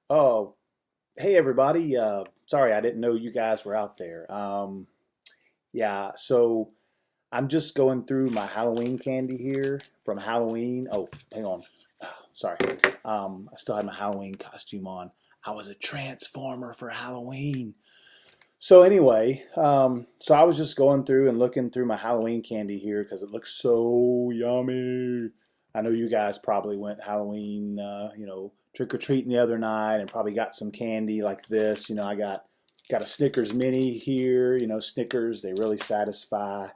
Oh, hey everybody. Sorry, I didn't know you guys were out there. Yeah, so I'm just going through my Halloween candy here from Halloween. Oh, hang on. Oh, sorry. I still had my Halloween costume on. I was a transformer for Halloween. So anyway, so I was just going through and looking through my Halloween candy here because it looks so yummy. I know you guys probably went Halloween, trick or treating the other night and probably got some candy like this. I got a Snickers mini here. Snickers, they really satisfy.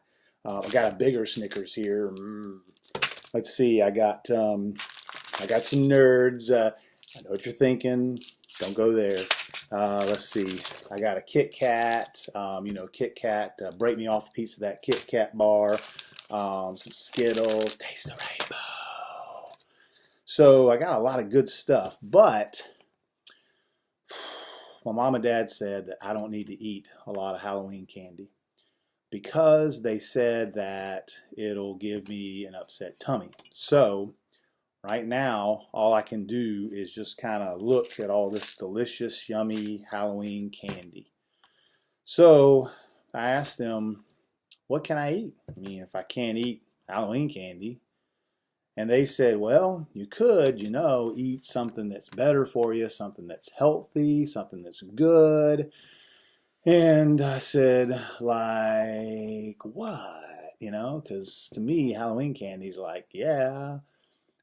I got a bigger Snickers here. Let's see, I got some nerds. I know what you're thinking. Don't go there. Let's see. I got a Kit Kat. Kit Kat. Break me off a piece of that Kit Kat bar. Some Skittles. Taste the rainbow. So I got a lot of good stuff. But my mom and dad said that I don't need to eat a lot of Halloween candy because they said that it'll give me an upset tummy. So right now, all I can do is just kind of look at all this delicious, yummy Halloween candy. So I asked them, what can I eat? I mean, if I can't eat Halloween candy. And they said, well, you could, eat something that's better for you, something that's healthy, something that's good. And I said, like, what? Because to me, Halloween candy's like, yeah.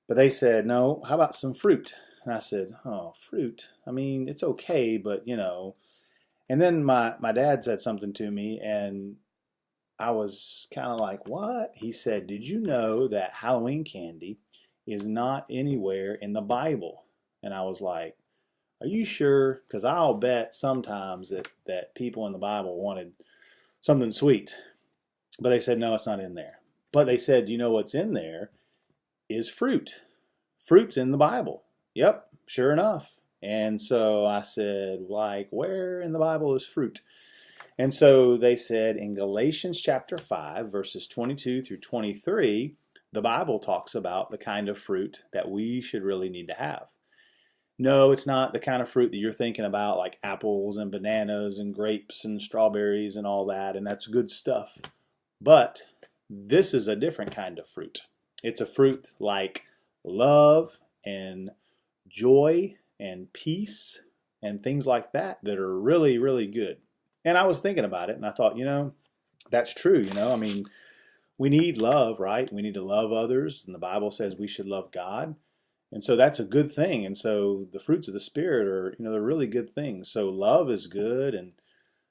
But they said, no, how about some fruit? And I said, oh, fruit? I mean, it's okay, but. And then my dad said something to me, and I was kind of like, what? He said, did you know that Halloween candy is not anywhere in the Bible? And I was like, are you sure? Because I'll bet sometimes that people in the Bible wanted something sweet. But they said, no, it's not in there. But they said, you know what's in there is fruit. Fruit's in the Bible. Yep, sure enough. And so I said, like, where in the Bible is fruit? And so they said in Galatians chapter 5, verses 22 through 23, the Bible talks about the kind of fruit that we should really need to have. No, it's not the kind of fruit that you're thinking about, like apples and bananas and grapes and strawberries and all that, and that's good stuff. But this is a different kind of fruit. It's a fruit like love and joy and peace and things like that are really, really good. And I was thinking about it and I thought, that's true. I mean, we need love, right? We need to love others. And the Bible says we should love God. And so that's a good thing. And so the fruits of the Spirit are, they're really good things. So love is good, and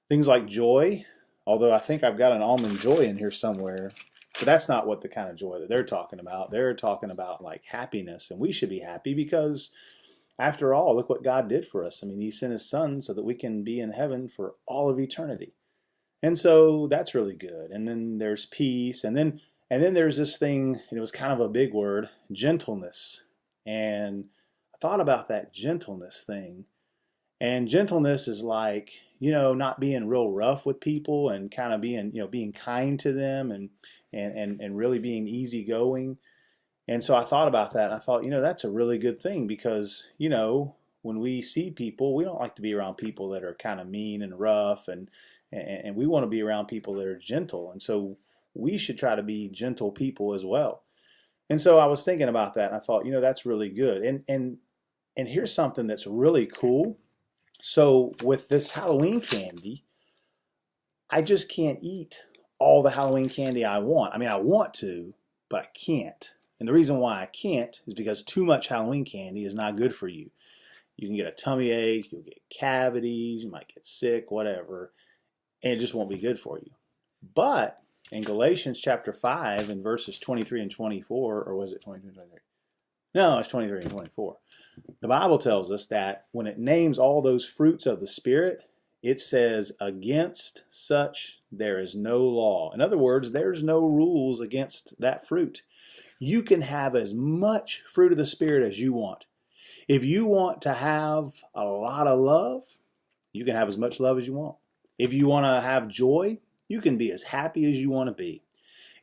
things like joy, although I think I've got an almond joy in here somewhere, but that's not what the kind of joy that they're talking about. They're talking about like happiness, and we should be happy because after all, look what God did for us. I mean, He sent His Son so that we can be in heaven for all of eternity. And so that's really good. And then there's peace, and then there's this thing, it was kind of a big word, gentleness. And I thought about that gentleness thing. And gentleness is like, not being real rough with people and kind of being kind to them and really being easygoing. And so I thought about that, and I thought, that's a really good thing because, when we see people, we don't like to be around people that are kind of mean and rough, and we want to be around people that are gentle. And so we should try to be gentle people as well. And so I was thinking about that, and I thought, that's really good. And here's something that's really cool. So with this Halloween candy, I just can't eat all the Halloween candy I want. I mean, I want to, but I can't. And the reason why I can't is because too much Halloween candy is not good for you. You can get a tummy ache, you'll get cavities, you might get sick, whatever, and it just won't be good for you. But in Galatians chapter 5 and verses 23 and 24, or was it 22 and 23? No, it's 23 and 24. The Bible tells us that when it names all those fruits of the Spirit, it says, against such there is no law. In other words, there's no rules against that fruit. You can have as much fruit of the Spirit as you want. If you want to have a lot of love, you can have as much love as you want. If you want to have joy, you can be as happy as you want to be.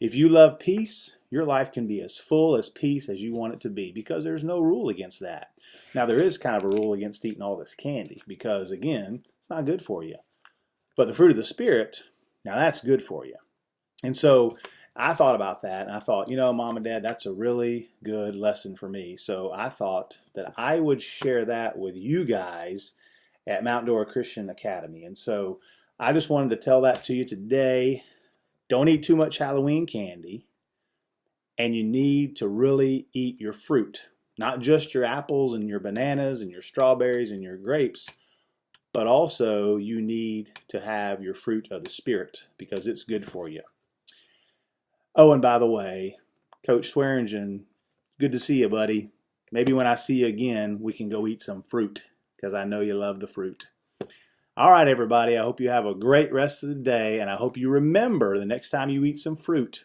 If you love peace, your life can be as full as peace as you want it to be, because there's no rule against that. Now, there is kind of a rule against eating all this candy because, again, it's not good for you. But the fruit of the Spirit, now that's good for you. And so I thought about that, and I thought, Mom and Dad, that's a really good lesson for me. So I thought that I would share that with you guys at Mount Dora Christian Academy. And so I just wanted to tell that to you today. Don't eat too much Halloween candy, and you need to really eat your fruit. Not just your apples and your bananas and your strawberries and your grapes, but also you need to have your fruit of the Spirit because it's good for you. Oh, and by the way, Coach Swearingen, good to see you, buddy. Maybe when I see you again, we can go eat some fruit because I know you love the fruit. All right, everybody, I hope you have a great rest of the day, and I hope you remember the next time you eat some fruit,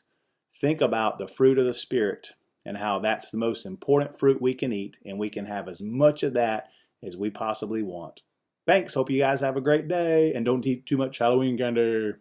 think about the fruit of the Spirit and how that's the most important fruit we can eat, and we can have as much of that as we possibly want. Thanks. Hope you guys have a great day, and don't eat too much Halloween candy.